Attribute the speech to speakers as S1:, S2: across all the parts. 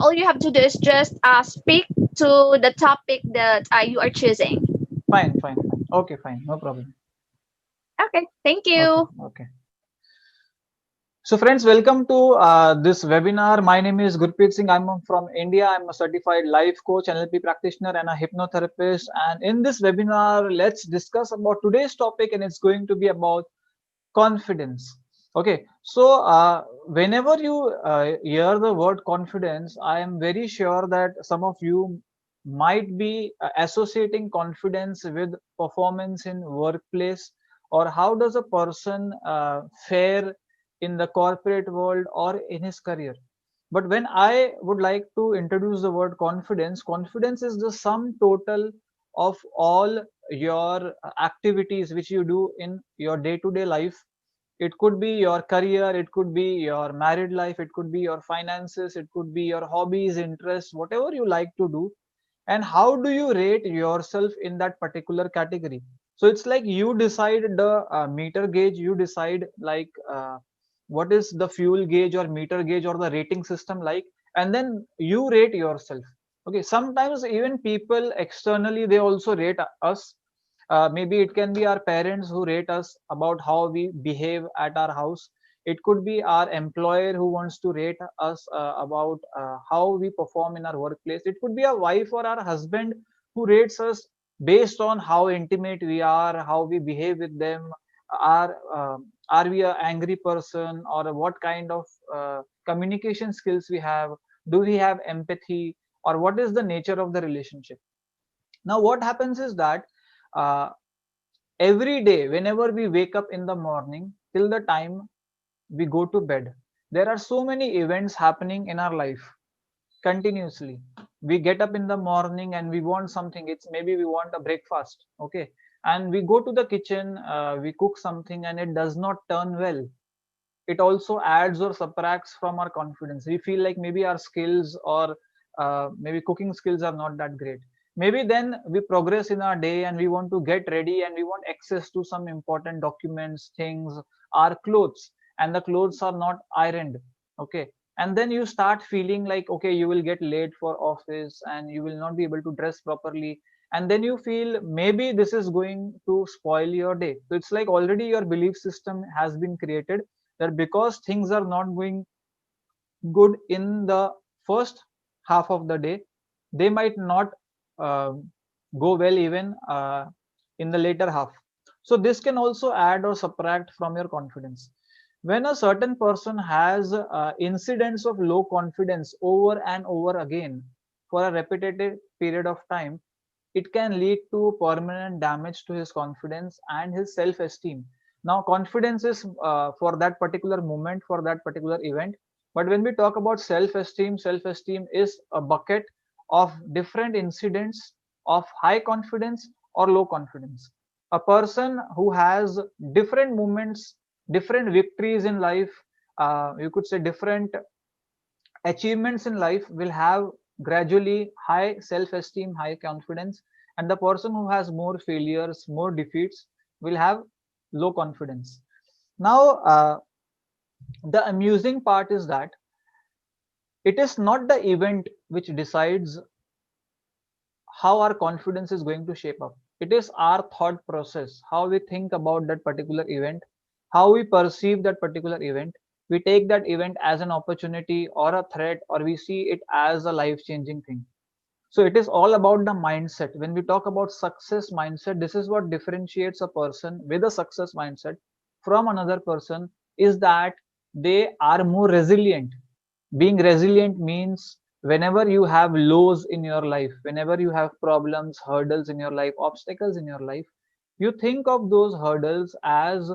S1: all you have to do is just speak to the topic that you are choosing.
S2: Fine, fine, fine. Okay, fine, no problem.
S1: Okay, thank
S2: Okay,
S1: you.
S2: okay. So friends, welcome to this webinar. My name is Gurpreet Singh. I'm from India. I'm a certified life coach, NLP practitioner, and a hypnotherapist. And in this webinar, let's discuss about today's topic, and it's going to be about confidence. Okay, so whenever you hear the word confidence, I am very sure that some of you might be associating confidence with performance in workplace, or how does a person fare in the corporate world or in his career. But when I would like to introduce the word confidence, confidence is the sum total of all your activities which you do in your day-to-day life. It could be your career, it could be your married life, it could be your finances, it could be your hobbies, interests, whatever you like to do. And how do you rate yourself in that particular category? So it's like you decide the meter gauge, you decide like what is the fuel gauge or meter gauge or the rating system like, and then you rate yourself. Okay, sometimes even people externally they also rate us. Maybe it can be our parents who rate us about how we behave at our house. It could be our employer who wants to rate us about how we perform in our workplace. It could be a wife or our husband who rates us based on how intimate we are, how we behave with them. Are we an angry person, or what kind of communication skills we have? Do we have empathy, or what is the nature of the relationship? Now what happens is that uh, every day whenever we wake up in the morning till the time we go to bed, there are so many events happening in our life continuously. We get up in the morning and we want something. It's maybe we want a breakfast, okay, and we go to the kitchen, we cook something and it does not turn well. It also adds or subtracts from our confidence. We feel like maybe our skills or maybe cooking skills are not that great. Maybe then we progress in our day and we want to get ready and we want access to some important documents, things, our clothes, and the clothes are not ironed. Okay, and then you start feeling like, okay, you will get late for office and you will not be able to dress properly, and then you feel maybe this is going to spoil your day. So it's like already your belief system has been created that because things are not going good in the first half of the day, they might not uh, go well even in the later half. So this can also add or subtract from your confidence. When a certain person has incidents of low confidence over and over again for a repetitive period of time, it can lead to permanent damage to his confidence and his self-esteem. Now confidence is for that particular moment, for that particular event, but when we talk about self-esteem, self-esteem is a bucket of different incidents of high confidence or low confidence. A person who has different moments, different victories in life, you could say different achievements in life, will have gradually high self-esteem, high confidence, and the person who has more failures, more defeats, will have low confidence. Now, the amusing part is that it is not the event which decides how our confidence is going to shape up. It is our thought process, how we think about that particular event, how we perceive that particular event. We take that event as an opportunity or a threat, or we see it as a life changing thing. So it is all about the mindset. When we talk about success mindset, this is what differentiates a person with a success mindset from another person, is that they are more resilient. Being resilient means whenever you have lows in your life, whenever you have problems, hurdles in your life, obstacles in your life, you think of those hurdles as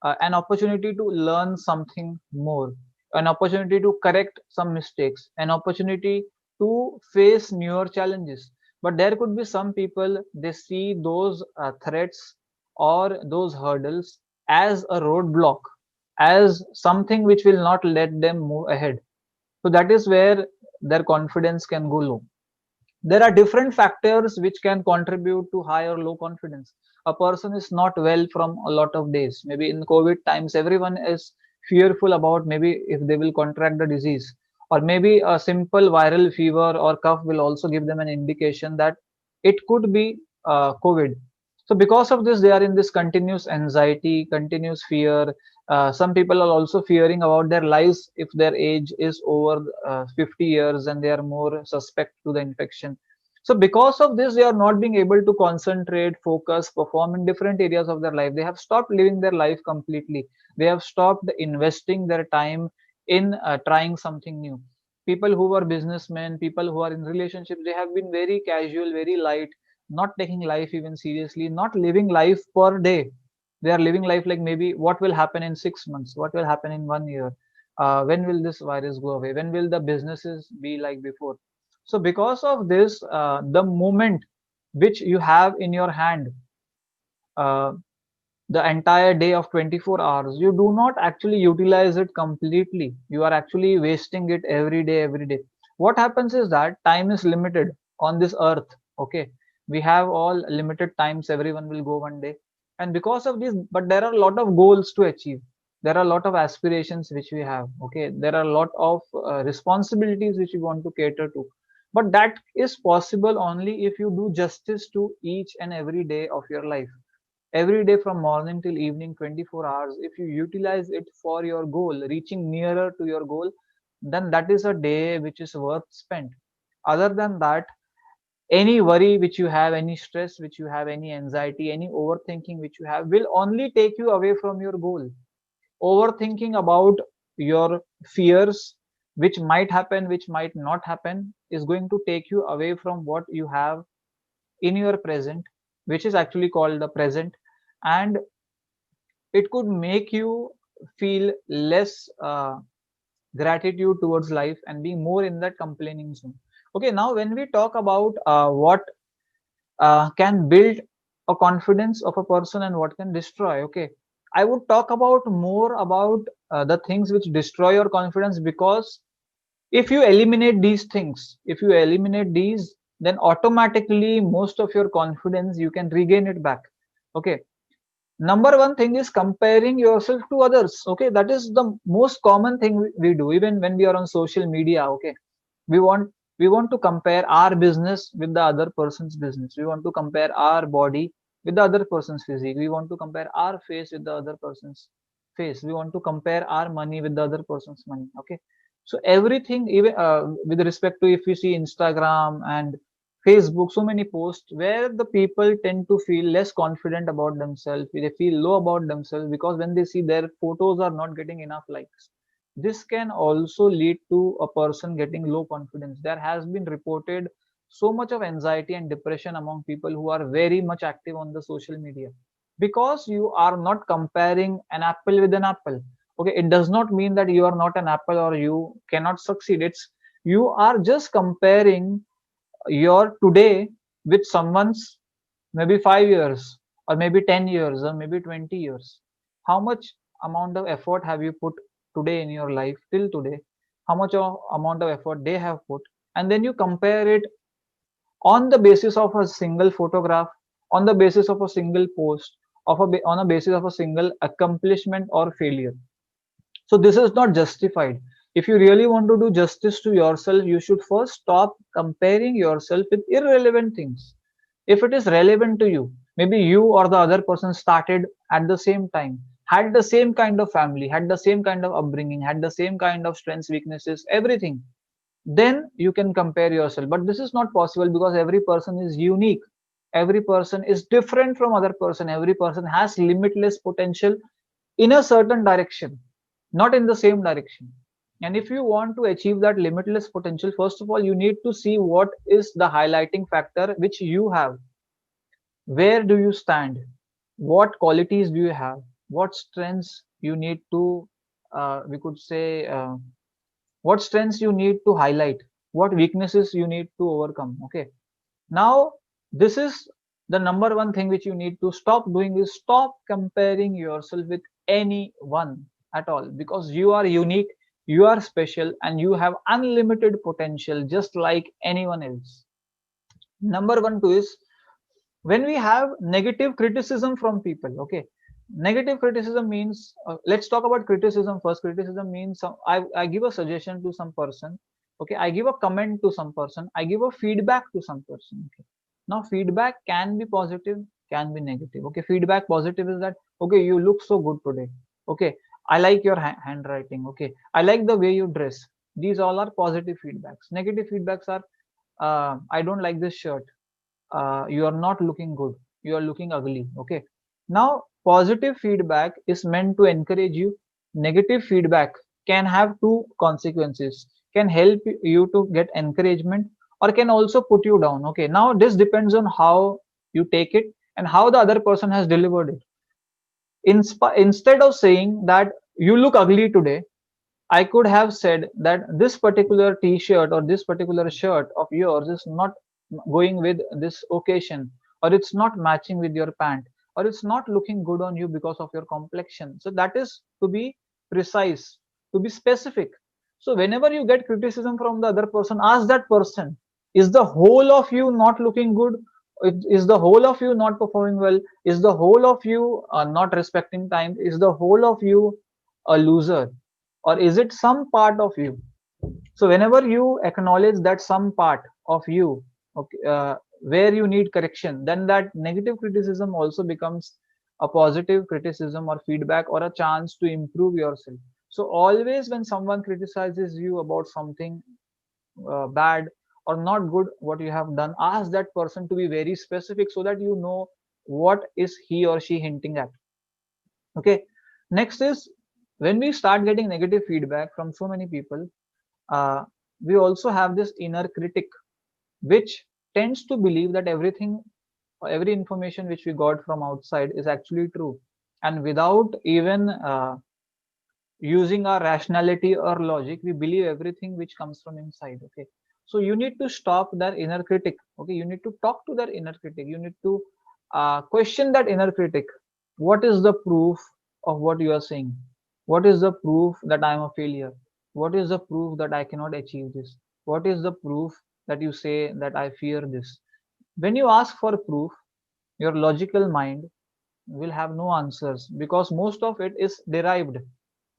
S2: an opportunity to learn something more, an opportunity to correct some mistakes, an opportunity to face newer challenges. But there could be some people, they see those threats or those hurdles as a roadblock, as something which will not let them move ahead. So that is where their confidence can go low. There are different factors which can contribute to high or low confidence. A person is not well from a lot of days. Maybe in COVID times, everyone is fearful about maybe if they will contract the disease, or maybe a simple viral fever or cough will also give them an indication that it could be COVID. So because of this, they are in this continuous anxiety, continuous fear. Some people are also fearing about their lives if their age is over 50 years, and they are more suspect to the infection. So because of this, they are not being able to concentrate, focus, perform in different areas of their life. They have stopped living their life completely. They have stopped investing their time in trying something new. People who are businessmen, people who are in relationships, they have been very casual, very light, not taking life even seriously, not living life per day. They are living life like maybe what will happen in 6 months, what will happen in 1 year, when will this virus go away, when will the businesses be like before. So because of this, the moment which you have in your hand, uh, the entire day of 24 hours, you do not actually utilize it completely. You are actually wasting it every day. What happens is that time is limited on this earth. Okay, we have all limited times, everyone will go one day. And because of this, but there are a lot of goals to achieve, there are a lot of aspirations which we have. Okay, there are a lot of responsibilities which we want to cater to, but that is possible only if you do justice to each and every day of your life. Every day from morning till evening, 24 hours, if you utilize it for your goal, reaching nearer to your goal, then that is a day which is worth spent. Other than that, any worry which you have, any stress which you have, any anxiety, any overthinking which you have will only take you away from your goal. Overthinking about your fears, which might happen, which might not happen, is going to take you away from what you have in your present, which is actually called the present. And it could make you feel less gratitude towards life and being more in that complaining zone. Okay, now when we talk about what can build a confidence of a person and what can destroy, okay, I would talk about more about the things which destroy your confidence, because if you eliminate these things, if you eliminate these, then automatically most of your confidence you can regain it back. Okay, number one thing is comparing yourself to others. Okay, that is the most common thing we do even when we are on social media. Okay, we want we want to compare our business with the other person's business. We want to compare our body with the other person's physique. We want to compare our face with the other person's face. We want to compare our money with the other person's money. Okay, so everything, even with respect to, if you see Instagram and Facebook, so many posts where the people tend to feel less confident about themselves. They feel low about themselves because when they see their photos are not getting enough likes. This can also lead to a person getting low confidence. There has been reported so much of anxiety and depression among people who are very much active on the social media, because you are not comparing an apple with an apple. Okay, it does not mean that you are not an apple or you cannot succeed. It's you are just comparing your today with someone's maybe 5 years or maybe 10 years or maybe 20 years. How much amount of effort have you put today in your life till today? How much of amount of effort they have put? And then you compare it on the basis of a single photograph, on the basis of a single post, on a basis of a single accomplishment or failure. So this is not justified. If you really want to do justice to yourself, you should first stop comparing yourself with irrelevant things. If it is relevant to you, maybe you or the other person started at the same time, had the same kind of family, had the same kind of upbringing, had the same kind of strengths, weaknesses, everything, then you can compare yourself. But this is not possible because every person is unique. Every person is different from other person. Every person has limitless potential in a certain direction, not in the same direction. And if you want to achieve that limitless potential, first of all, you need to see what is the highlighting factor which you have. Where do you stand? What qualities do you have? What strengths you need to, we could say, what strengths you need to highlight? What weaknesses you need to overcome? Okay. Now, this is the number one thing which you need to stop doing is stop comparing yourself with anyone at all, because you are unique, you are special, and you have unlimited potential just like anyone else. Number one, two is when we have negative criticism from people. Okay, Negative criticism means, let's talk about criticism first. Criticism means I give a suggestion to some person. Okay, I give a comment to some person. I give a feedback to some person. Okay. Now, feedback can be positive, can be negative. Okay, feedback positive is that, okay, you look so good today. Okay, I like your handwriting. Okay, I like the way you dress. These all are positive feedbacks. Negative feedbacks are, I don't like this shirt. You are not looking good. You are looking ugly. Okay. Now, positive feedback is meant to encourage you. Negative feedback can have two consequences, can help you to get encouragement or can also put you down. Okay. Now, this depends on how you take it and how the other person has delivered it. Instead of saying that you look ugly today, I could have said that this particular t-shirt or this particular shirt of yours is not going with this occasion, or it's not matching with your pant, or it's not looking good on you because of your complexion. So that is to be precise, to be specific. So whenever you get criticism from the other person, ask that person, is the whole of you not looking good? Is the whole of you not performing well? Is the whole of you not respecting time? Is the whole of you a loser? Or is it some part of you? So whenever you acknowledge that some part of you, okay, where you need correction, then that negative criticism also becomes a positive criticism or feedback or a chance to improve yourself. So always when someone criticizes you about something bad or not good what you have done, ask that person to be very specific so that you know what is he or she hinting at. Okay. Next is, when we start getting negative feedback from so many people, uh, we also have this inner critic, which tends to believe that every information which we got from outside is actually true. And without even using our rationality or logic, we believe everything which comes from inside. Okay. So you need to stop that inner critic. Okay. You need to talk to that inner critic. You need to question that inner critic. What is the proof of what you are saying? What is the proof that I am a failure? What is the proof that I cannot achieve this? What is the proof that you say that I fear this? When you ask for proof, your logical mind will have no answers because most of it is derived.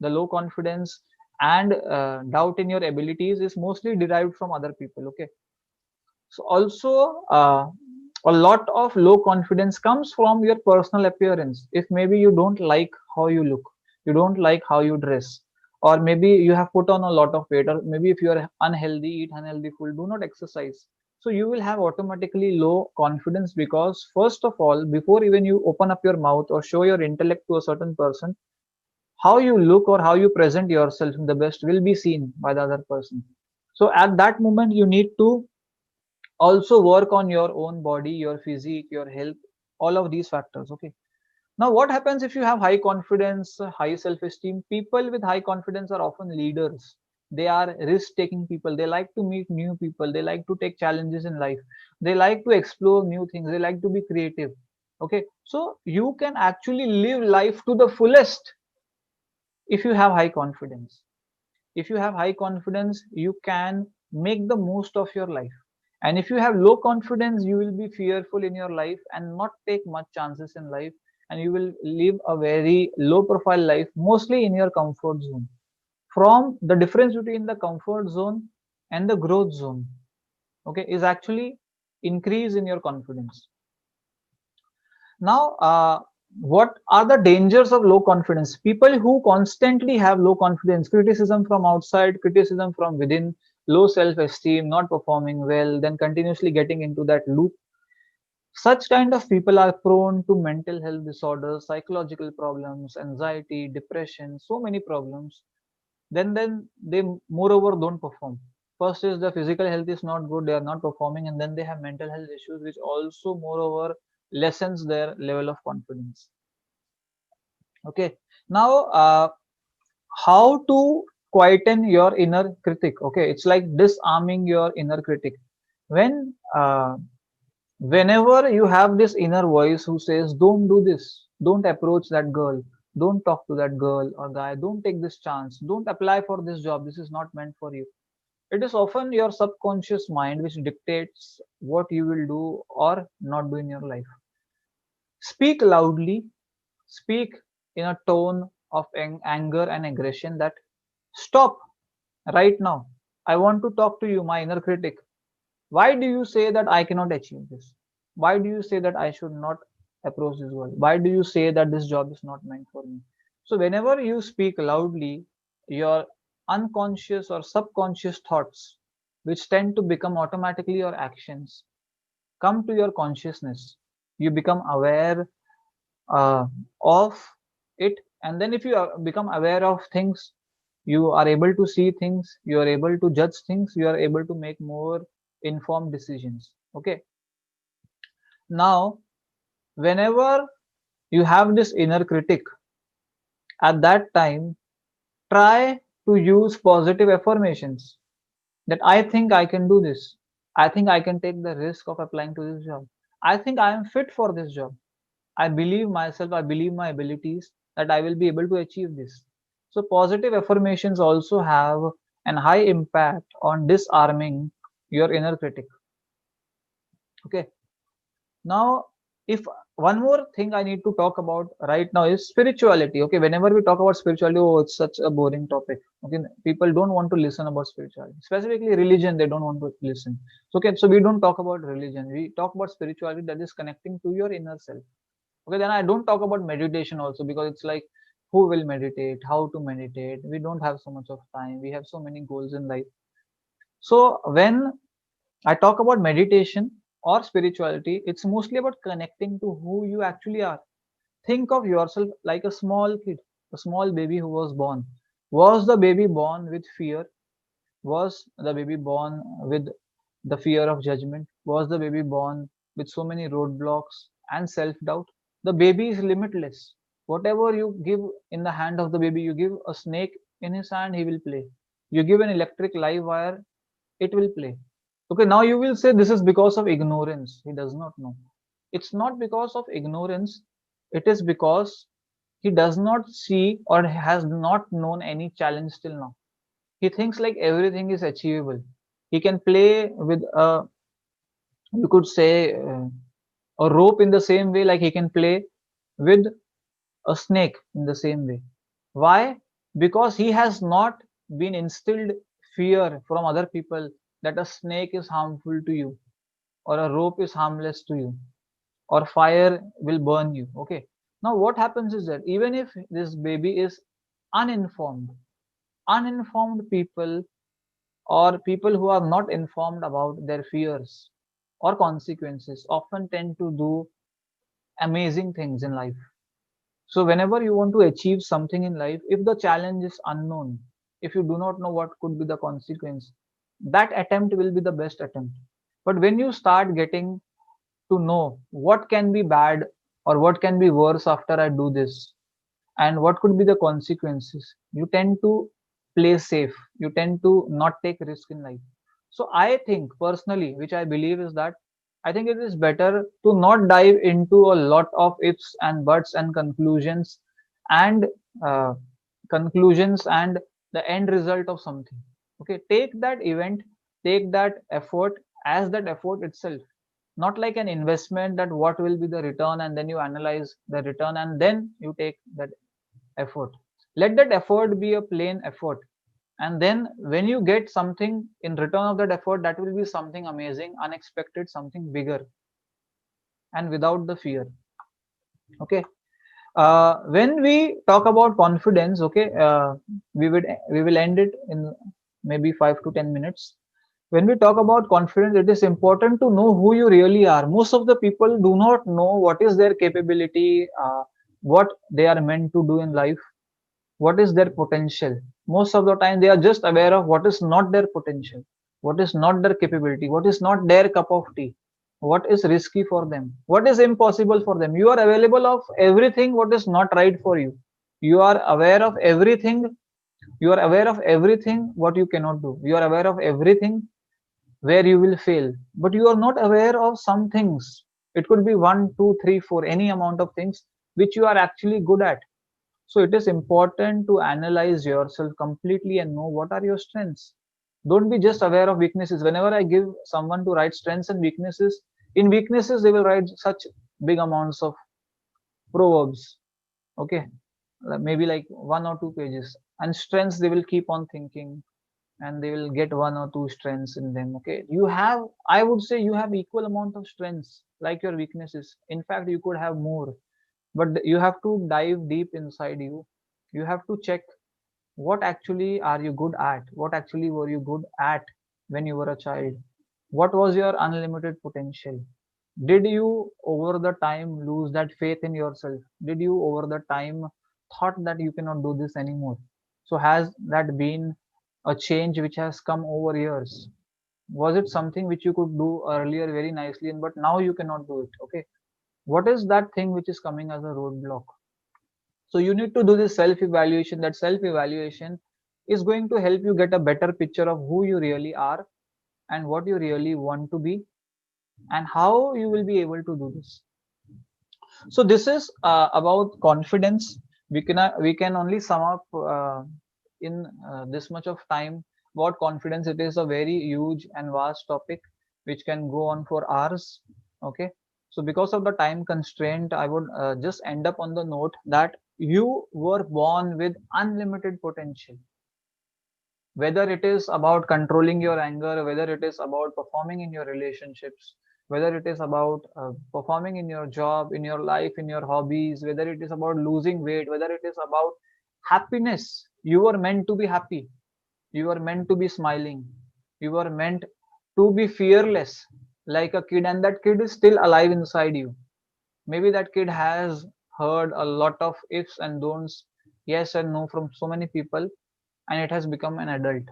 S2: The low confidence and doubt in your abilities is mostly derived from other people. Okay. So also, a lot of low confidence comes from your personal appearance. If maybe you don't like how you look, you don't like how you dress, or maybe you have put on a lot of weight, or maybe if you are unhealthy, eat unhealthy food, do not exercise. So you will have automatically low confidence because first of all, before even you open up your mouth or show your intellect to a certain person, how you look or how you present yourself in the best will be seen by the other person. So at that moment, you need to also work on your own body, your physique, your health, all of these factors. Okay. Now, what happens if you have high confidence, high self esteem? People with high confidence are often leaders. They are risk taking people. They like to meet new people. They like to take challenges in life. They like to explore new things. They like to be creative. Okay. So you can actually live life to the fullest if you have high confidence. If you have high confidence, you can make the most of your life. And if you have low confidence, you will be fearful in your life and not take much chances in life, and you will live a very low profile life, mostly in your comfort zone. From the difference between the comfort zone and the growth zone, okay, is actually increase in your confidence. Now, what are the dangers of low confidence? People who constantly have low confidence, criticism from outside, criticism from within, low self esteem, not performing well, then continuously getting into that loop. Such kind of people are prone to mental health disorders, psychological problems, anxiety, depression, so many problems. Then they moreover don't perform. First is the physical health is not good, they are not performing, and then they have mental health issues, which also moreover lessens their level of confidence. Okay. Now, how to quieten your inner critic? Okay, it's like disarming your inner critic. When whenever you have this inner voice who says, don't do this, don't approach that girl, don't talk to that girl or guy, don't take this chance, don't apply for this job, this is not meant for you. It is often your subconscious mind which dictates what you will do or not do in your life. Speak loudly, speak in a tone of anger and aggression that stop right now. I want to talk to you, my inner critic. Why do you say that I cannot achieve this? Why do you say that I should not approach this world? Why do you say that this job is not meant for me? So, whenever you speak loudly, your unconscious or subconscious thoughts, which tend to become automatically your actions, come to your consciousness. You become aware uh, of it, and then if you become aware of things, you are able to see things, you are able to judge things, you are able to make more informed decisions. Okay, now whenever you have this inner critic, at that time try to use positive affirmations that I think I can do this, I think I can take the risk of applying to this job, I think I am fit for this job, I believe myself, I believe my abilities, that I will be able to achieve this. So positive affirmations also have an high impact on disarming your inner critic. Okay. Now, if one more thing I need to talk about right now is spirituality. Okay. Whenever we talk about spirituality, oh, it's such a boring topic. Okay. People don't want to listen about spirituality. Specifically religion, they don't want to listen. So, okay. So we don't talk about religion. We talk about spirituality, that is connecting to your inner self. Okay, then I don't talk about meditation also, because it's like, who will meditate, how to meditate, we don't have so much of time, we have so many goals in life. So when I talk about meditation or spirituality, it's mostly about connecting to who you actually are. Think of yourself like a small kid, a small baby who was born. Was the baby born with fear? Was the baby born with the fear of judgment? Was the baby born with so many roadblocks and self doubt? The baby is limitless. Whatever you give in the hand of the baby, you give a snake in his hand, he will play. You give an electric live wire, it will play. Okay, now you will say this is because of ignorance. He does not know. It's not because of ignorance, it is because he does not see or has not known any challenge till now. He thinks like everything is achievable. He can play with a, you could say, a rope in the same way like he can play with a snake in the same way. Why? Because he has not been instilled fear from other people that a snake is harmful to you, or a rope is harmless to you, or fire will burn you. Okay. Now what happens is that even if this baby is uninformed, uninformed people, or people who are not informed about their fears or consequences, often tend to do amazing things in life. So whenever you want to achieve something in life, if the challenge is unknown, if you do not know what could be the consequence, that attempt will be the best attempt. But when you start getting to know what can be bad or what can be worse after I do this, and what could be the consequences, you tend to play safe, you tend to not take risk in life. So I think personally, which I believe, is that I think it is better to not dive into a lot of ifs and buts and and uh, conclusions and the end result of something. Okay, take that event, take that effort as that effort itself, not like an investment that what will be the return and then you analyze the return and then you take that effort. Let that effort be a plain effort, and then when you get something in return of that effort, that will be something amazing, unexpected, something bigger, and without the fear. Okay. When we talk about confidence, okay, we will end it in maybe 5 to 10 minutes. When we talk about confidence, it is important to know who you really are. Most of the people do not know what is their capability, what they are meant to do in life, what is their potential. Most of the time they are just aware of what is not their potential, what is not their capability, what is not their cup of tea, what is risky for them, what is impossible for them. You are available of everything what is not right for you. You are aware of everything, you are aware of everything what you cannot do, you are aware of everything where you will fail, but you are not aware of some things. It could be one, two, three, four, any amount of things which you are actually good at. So it is important to analyze yourself completely and know what are your strengths. Don't be just aware of weaknesses. Whenever I give someone to write strengths and weaknesses, in weaknesses they will write such big amounts of proverbs. Okay, maybe like 1 or 2 pages. And strengths, they will keep on thinking, and they will get 1 or 2 strengths in them. Okay, you have, I would say, you have equal amount of strengths like your weaknesses. In fact, you could have more, but you have to dive deep inside you. You have to check what actually are you good at, what actually were you good at when you were a child, what was your unlimited potential. Did you over the time lose that faith in yourself? Did you over the time thought that you cannot do this anymore? So has that been a change which has come over years? Was it something which you could do earlier very nicely, and but now you cannot do it? Okay, what is that thing which is coming as a roadblock? So you need to do this self evaluation. That self evaluation is going to help you get a better picture of who you really are and what you really want to be and how you will be able to do this. So this is about confidence. We can only sum up in this much of time about confidence. It is a very huge and vast topic which can go on for hours. Okay, so because of the time constraint, I would just end up on the note that you were born with unlimited potential. Whether it is about controlling your anger, whether it is about performing in your relationships, whether it is about performing in your job, in your life, in your hobbies, whether it is about losing weight, whether it is about happiness, you were meant to be happy, you were meant to be smiling, you were meant to be fearless like a kid, and that kid is still alive inside you. Maybe that kid has heard a lot of ifs and don'ts, yes and no from so many people, and it has become an adult.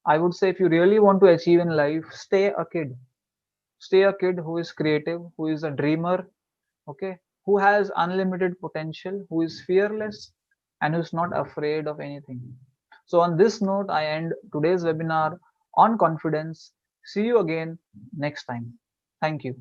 S2: I would say if you really want to achieve in life, stay a kid. Stay a kid who is creative, who is a dreamer, okay, who has unlimited potential, who is fearless, and who is not afraid of anything. So, on this note, I end today's webinar on confidence. See you again next time. Thank you.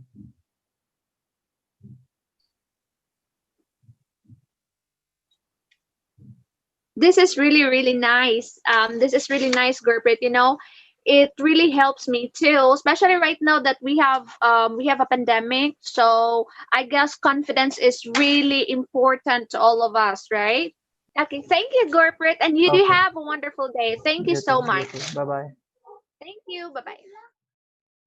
S1: This is really, really nice. This is really nice, Gurpreet. You know, it really helps me too, especially right now that we have a pandemic. So I guess confidence is really important to all of us, right? Okay, thank you, Gurpreet, and you
S2: Okay.
S1: have a wonderful day. Thank you
S2: You too.
S1: so
S2: You
S1: much.
S2: too. Bye bye.
S1: Thank you. Bye bye.